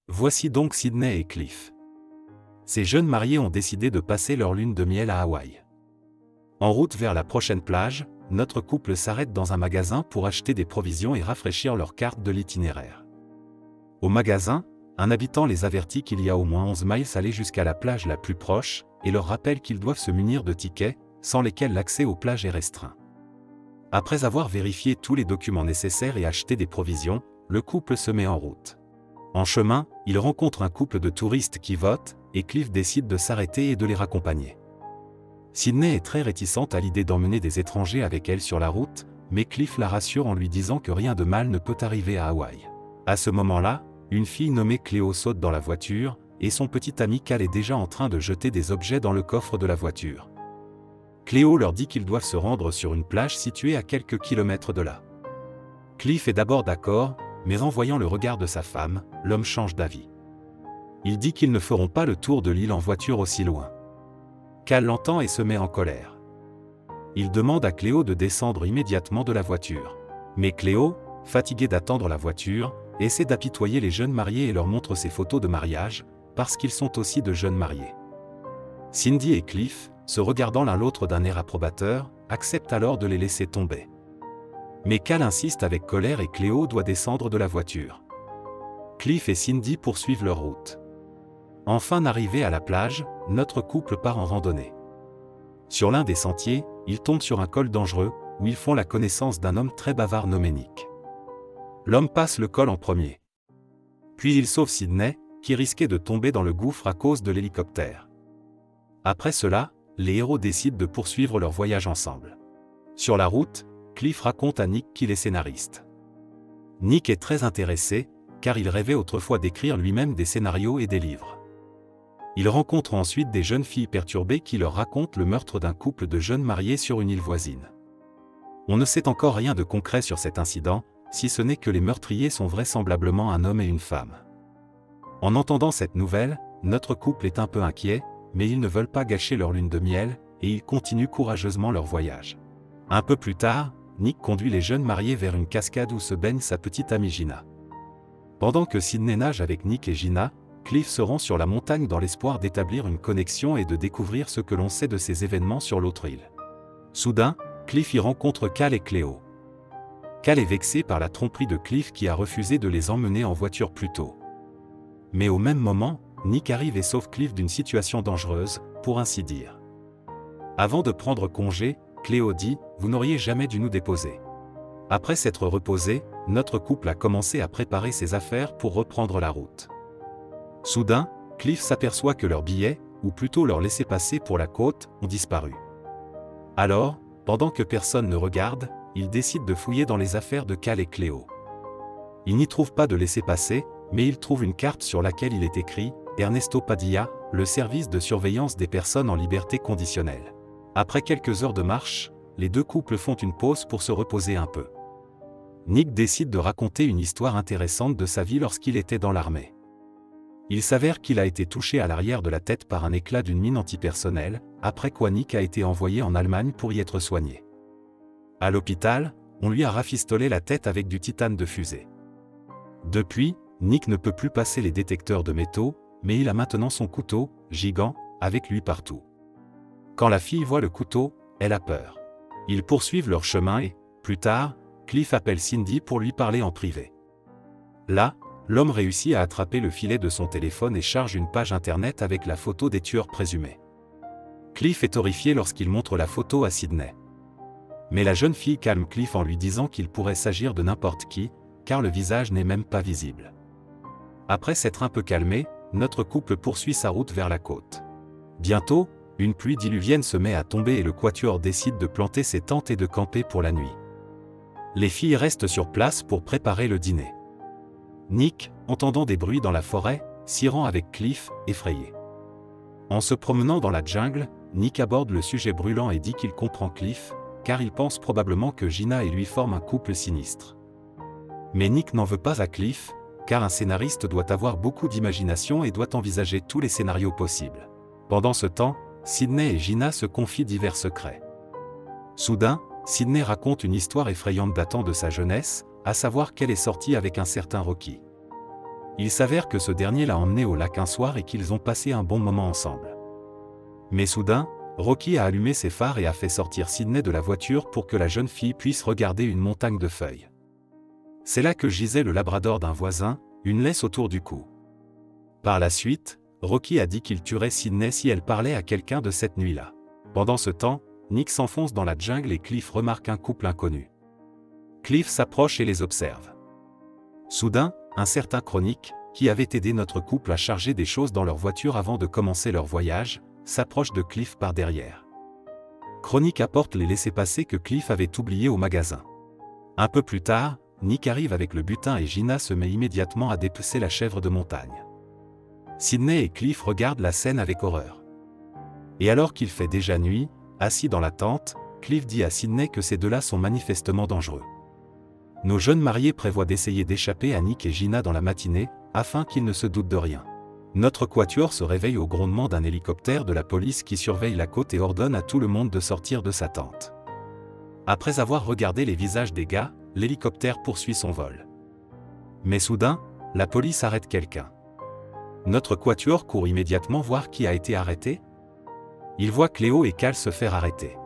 Voici donc Sydney et Cliff. Ces jeunes mariés ont décidé de passer leur lune de miel à Hawaï. En route vers la prochaine plage, notre couple s'arrête dans un magasin pour acheter des provisions et rafraîchir leur carte de l'itinéraire. Au magasin, un habitant les avertit qu'il y a au moins 11 miles à aller jusqu'à la plage la plus proche, et leur rappelle qu'ils doivent se munir de tickets, sans lesquels l'accès aux plages est restreint. Après avoir vérifié tous les documents nécessaires et acheté des provisions, le couple se met en route. En chemin, ils rencontrent un couple de touristes qui votent, et Cliff décide de s'arrêter et de les raccompagner. Sydney est très réticente à l'idée d'emmener des étrangers avec elle sur la route, mais Cliff la rassure en lui disant que rien de mal ne peut arriver à Hawaï. À ce moment-là, une fille nommée Cléo saute dans la voiture, et son petit ami Cal est déjà en train de jeter des objets dans le coffre de la voiture. Cléo leur dit qu'ils doivent se rendre sur une plage située à quelques kilomètres de là. Cliff est d'abord d'accord, mais en voyant le regard de sa femme, l'homme change d'avis. Il dit qu'ils ne feront pas le tour de l'île en voiture aussi loin. Cal l'entend et se met en colère. Il demande à Cléo de descendre immédiatement de la voiture. Mais Cléo, fatiguée d'attendre la voiture, essaie d'apitoyer les jeunes mariés et leur montre ses photos de mariage, parce qu'ils sont aussi de jeunes mariés. Cindy et Cliff, se regardant l'un l'autre d'un air approbateur, acceptent alors de les laisser tomber. Mais Cal insiste avec colère et Cléo doit descendre de la voiture. Cliff et Cindy poursuivent leur route. Enfin arrivés à la plage, notre couple part en randonnée. Sur l'un des sentiers, ils tombent sur un col dangereux, où ils font la connaissance d'un homme très bavard nommé Nick. L'homme passe le col en premier. Puis il sauve Sydney, qui risquait de tomber dans le gouffre à cause de l'hélicoptère. Après cela, les héros décident de poursuivre leur voyage ensemble. Sur la route, Cliff raconte à Nick qu'il est scénariste. Nick est très intéressé, car il rêvait autrefois d'écrire lui-même des scénarios et des livres. Il rencontre ensuite des jeunes filles perturbées qui leur racontent le meurtre d'un couple de jeunes mariés sur une île voisine. On ne sait encore rien de concret sur cet incident, si ce n'est que les meurtriers sont vraisemblablement un homme et une femme. En entendant cette nouvelle, notre couple est un peu inquiet, mais ils ne veulent pas gâcher leur lune de miel, et ils continuent courageusement leur voyage. Un peu plus tard, Nick conduit les jeunes mariés vers une cascade où se baigne sa petite amie Gina. Pendant que Sydney nage avec Nick et Gina, Cliff se rend sur la montagne dans l'espoir d'établir une connexion et de découvrir ce que l'on sait de ces événements sur l'autre île. Soudain, Cliff y rencontre Cal et Cléo. Cal est vexé par la tromperie de Cliff qui a refusé de les emmener en voiture plus tôt. Mais au même moment, Nick arrive et sauve Cliff d'une situation dangereuse, pour ainsi dire. Avant de prendre congé, Cléo dit « Vous n'auriez jamais dû nous déposer ». Après s'être reposé, notre couple a commencé à préparer ses affaires pour reprendre la route. Soudain, Cliff s'aperçoit que leurs billets, ou plutôt leurs laissez-passer pour la côte, ont disparu. Alors, pendant que personne ne regarde, il décide de fouiller dans les affaires de Cal et Cléo. Il n'y trouve pas de laissez-passer, mais il trouve une carte sur laquelle il est écrit « Ernesto Padilla, le service de surveillance des personnes en liberté conditionnelle ». Après quelques heures de marche, les deux couples font une pause pour se reposer un peu. Nick décide de raconter une histoire intéressante de sa vie lorsqu'il était dans l'armée. Il s'avère qu'il a été touché à l'arrière de la tête par un éclat d'une mine antipersonnelle, après quoi Nick a été envoyé en Allemagne pour y être soigné. À l'hôpital, on lui a rafistolé la tête avec du titane de fusée. Depuis, Nick ne peut plus passer les détecteurs de métaux, mais il a maintenant son couteau, gigant, avec lui partout. Quand la fille voit le couteau, elle a peur. Ils poursuivent leur chemin et, plus tard, Cliff appelle Cindy pour lui parler en privé. Là, l'homme réussit à attraper le filet de son téléphone et charge une page internet avec la photo des tueurs présumés. Cliff est horrifié lorsqu'il montre la photo à Sydney. Mais la jeune fille calme Cliff en lui disant qu'il pourrait s'agir de n'importe qui, car le visage n'est même pas visible. Après s'être un peu calmé, notre couple poursuit sa route vers la côte. Bientôt, une pluie diluvienne se met à tomber et le quatuor décide de planter ses tentes et de camper pour la nuit. Les filles restent sur place pour préparer le dîner. Nick, entendant des bruits dans la forêt, s'y rend avec Cliff, effrayé. En se promenant dans la jungle, Nick aborde le sujet brûlant et dit qu'il comprend Cliff, car il pense probablement que Gina et lui forment un couple sinistre. Mais Nick n'en veut pas à Cliff, car un scénariste doit avoir beaucoup d'imagination et doit envisager tous les scénarios possibles. Pendant ce temps, Sydney et Gina se confient divers secrets. Soudain, Sydney raconte une histoire effrayante datant de sa jeunesse, à savoir qu'elle est sortie avec un certain Rocky. Il s'avère que ce dernier l'a emmené au lac un soir et qu'ils ont passé un bon moment ensemble. Mais soudain, Rocky a allumé ses phares et a fait sortir Sidney de la voiture pour que la jeune fille puisse regarder une montagne de feuilles. C'est là que gisait le labrador d'un voisin, une laisse autour du cou. Par la suite, Rocky a dit qu'il tuerait Sidney si elle parlait à quelqu'un de cette nuit-là. Pendant ce temps, Nick s'enfonce dans la jungle et Cliff remarque un couple inconnu. Cliff s'approche et les observe. Soudain, un certain Chronique, qui avait aidé notre couple à charger des choses dans leur voiture avant de commencer leur voyage, s'approche de Cliff par derrière. Chronique apporte les laissez-passer que Cliff avait oubliés au magasin. Un peu plus tard, Nick arrive avec le butin et Gina se met immédiatement à dépecer la chèvre de montagne. Sidney et Cliff regardent la scène avec horreur. Et alors qu'il fait déjà nuit, assis dans la tente, Cliff dit à Sidney que ces deux-là sont manifestement dangereux. Nos jeunes mariés prévoient d'essayer d'échapper à Nick et Gina dans la matinée, afin qu'ils ne se doutent de rien. Notre quatuor se réveille au grondement d'un hélicoptère de la police qui surveille la côte et ordonne à tout le monde de sortir de sa tente. Après avoir regardé les visages des gars, l'hélicoptère poursuit son vol. Mais soudain, la police arrête quelqu'un. Notre quatuor court immédiatement voir qui a été arrêté. Il voit Cléo et Cal se faire arrêter.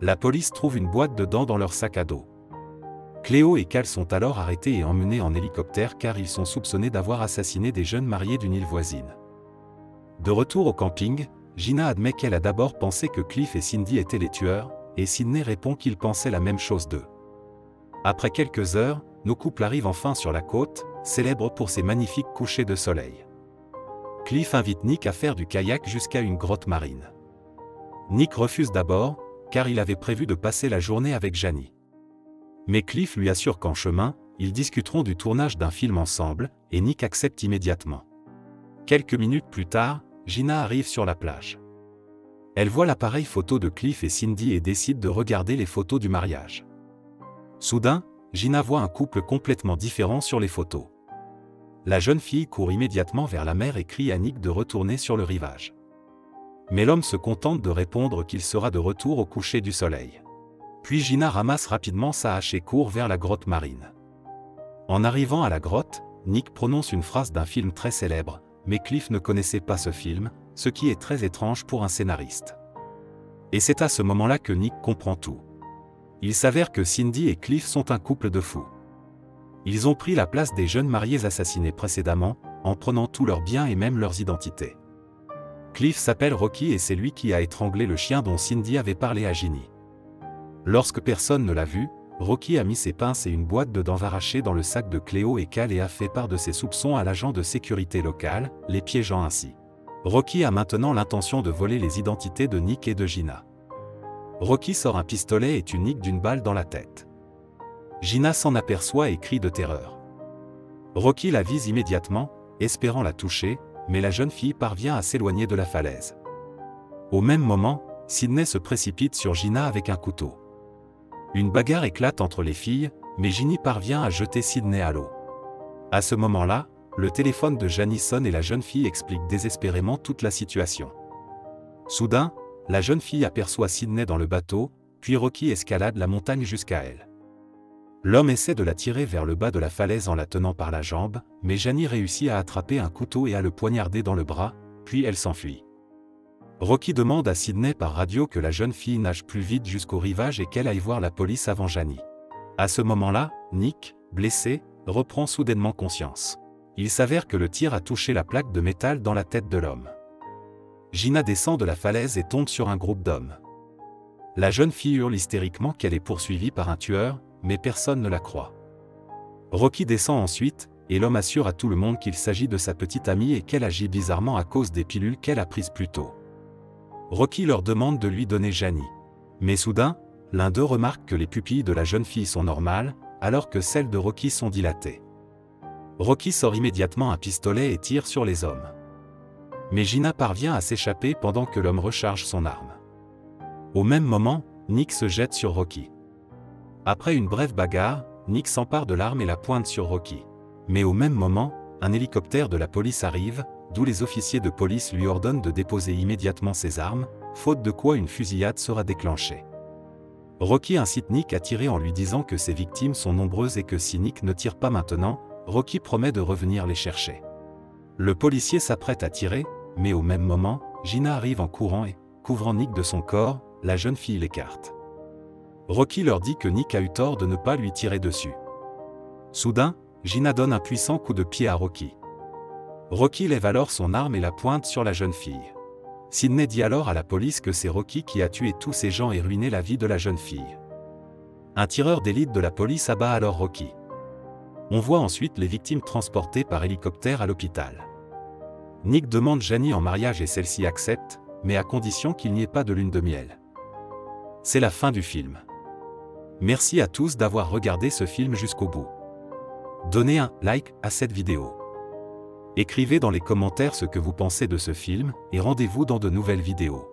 La police trouve une boîte dedans dans leur sac à dos. Cléo et Cal sont alors arrêtés et emmenés en hélicoptère car ils sont soupçonnés d'avoir assassiné des jeunes mariés d'une île voisine. De retour au camping, Gina admet qu'elle a d'abord pensé que Cliff et Cindy étaient les tueurs, et Sidney répond qu'il pensait la même chose d'eux. Après quelques heures, nos couples arrivent enfin sur la côte, célèbre pour ses magnifiques couchers de soleil. Cliff invite Nick à faire du kayak jusqu'à une grotte marine. Nick refuse d'abord, car il avait prévu de passer la journée avec Janie. Mais Cliff lui assure qu'en chemin, ils discuteront du tournage d'un film ensemble, et Nick accepte immédiatement. Quelques minutes plus tard, Gina arrive sur la plage. Elle voit l'appareil photo de Cliff et Cindy et décide de regarder les photos du mariage. Soudain, Gina voit un couple complètement différent sur les photos. La jeune fille court immédiatement vers la mer et crie à Nick de retourner sur le rivage. Mais l'homme se contente de répondre qu'il sera de retour au coucher du soleil. Puis Gina ramasse rapidement sa hache et court vers la grotte marine. En arrivant à la grotte, Nick prononce une phrase d'un film très célèbre, mais Cliff ne connaissait pas ce film, ce qui est très étrange pour un scénariste. Et c'est à ce moment-là que Nick comprend tout. Il s'avère que Cindy et Cliff sont un couple de fous. Ils ont pris la place des jeunes mariés assassinés précédemment, en prenant tous leurs biens et même leurs identités. Cliff s'appelle Rocky et c'est lui qui a étranglé le chien dont Cindy avait parlé à Ginny. Lorsque personne ne l'a vu, Rocky a mis ses pinces et une boîte de dents arrachées dans le sac de Cléo et Cal et a fait part de ses soupçons à l'agent de sécurité local, les piégeant ainsi. Rocky a maintenant l'intention de voler les identités de Nick et de Gina. Rocky sort un pistolet et tue Nick d'une balle dans la tête. Gina s'en aperçoit et crie de terreur. Rocky la vise immédiatement, espérant la toucher, mais la jeune fille parvient à s'éloigner de la falaise. Au même moment, Sidney se précipite sur Gina avec un couteau. Une bagarre éclate entre les filles, mais Ginny parvient à jeter Sidney à l'eau. À ce moment-là, le téléphone de Janie sonne et la jeune fille explique désespérément toute la situation. Soudain, la jeune fille aperçoit Sidney dans le bateau, puis Rocky escalade la montagne jusqu'à elle. L'homme essaie de la tirer vers le bas de la falaise en la tenant par la jambe, mais Janie réussit à attraper un couteau et à le poignarder dans le bras, puis elle s'enfuit. Rocky demande à Sidney par radio que la jeune fille nage plus vite jusqu'au rivage et qu'elle aille voir la police avant Janie. À ce moment-là, Nick, blessé, reprend soudainement conscience. Il s'avère que le tir a touché la plaque de métal dans la tête de l'homme. Gina descend de la falaise et tombe sur un groupe d'hommes. La jeune fille hurle hystériquement qu'elle est poursuivie par un tueur, mais personne ne la croit. Rocky descend ensuite, et l'homme assure à tout le monde qu'il s'agit de sa petite amie et qu'elle agit bizarrement à cause des pilules qu'elle a prises plus tôt. Rocky leur demande de lui donner Janie. Mais soudain, l'un d'eux remarque que les pupilles de la jeune fille sont normales, alors que celles de Rocky sont dilatées. Rocky sort immédiatement un pistolet et tire sur les hommes. Mais Gina parvient à s'échapper pendant que l'homme recharge son arme. Au même moment, Nick se jette sur Rocky. Après une brève bagarre, Nick s'empare de l'arme et la pointe sur Rocky. Mais au même moment, un hélicoptère de la police arrive, d'où les officiers de police lui ordonnent de déposer immédiatement ses armes, faute de quoi une fusillade sera déclenchée. Rocky incite Nick à tirer en lui disant que ses victimes sont nombreuses et que si Nick ne tire pas maintenant, Rocky promet de revenir les chercher. Le policier s'apprête à tirer, mais au même moment, Gina arrive en courant et, couvrant Nick de son corps, la jeune fille l'écarte. Rocky leur dit que Nick a eu tort de ne pas lui tirer dessus. Soudain, Gina donne un puissant coup de pied à Rocky. Rocky lève alors son arme et la pointe sur la jeune fille. Sidney dit alors à la police que c'est Rocky qui a tué tous ces gens et ruiné la vie de la jeune fille. Un tireur d'élite de la police abat alors Rocky. On voit ensuite les victimes transportées par hélicoptère à l'hôpital. Nick demande Janie en mariage et celle-ci accepte, mais à condition qu'il n'y ait pas de lune de miel. C'est la fin du film. Merci à tous d'avoir regardé ce film jusqu'au bout. Donnez un like à cette vidéo. Écrivez dans les commentaires ce que vous pensez de ce film, et rendez-vous dans de nouvelles vidéos.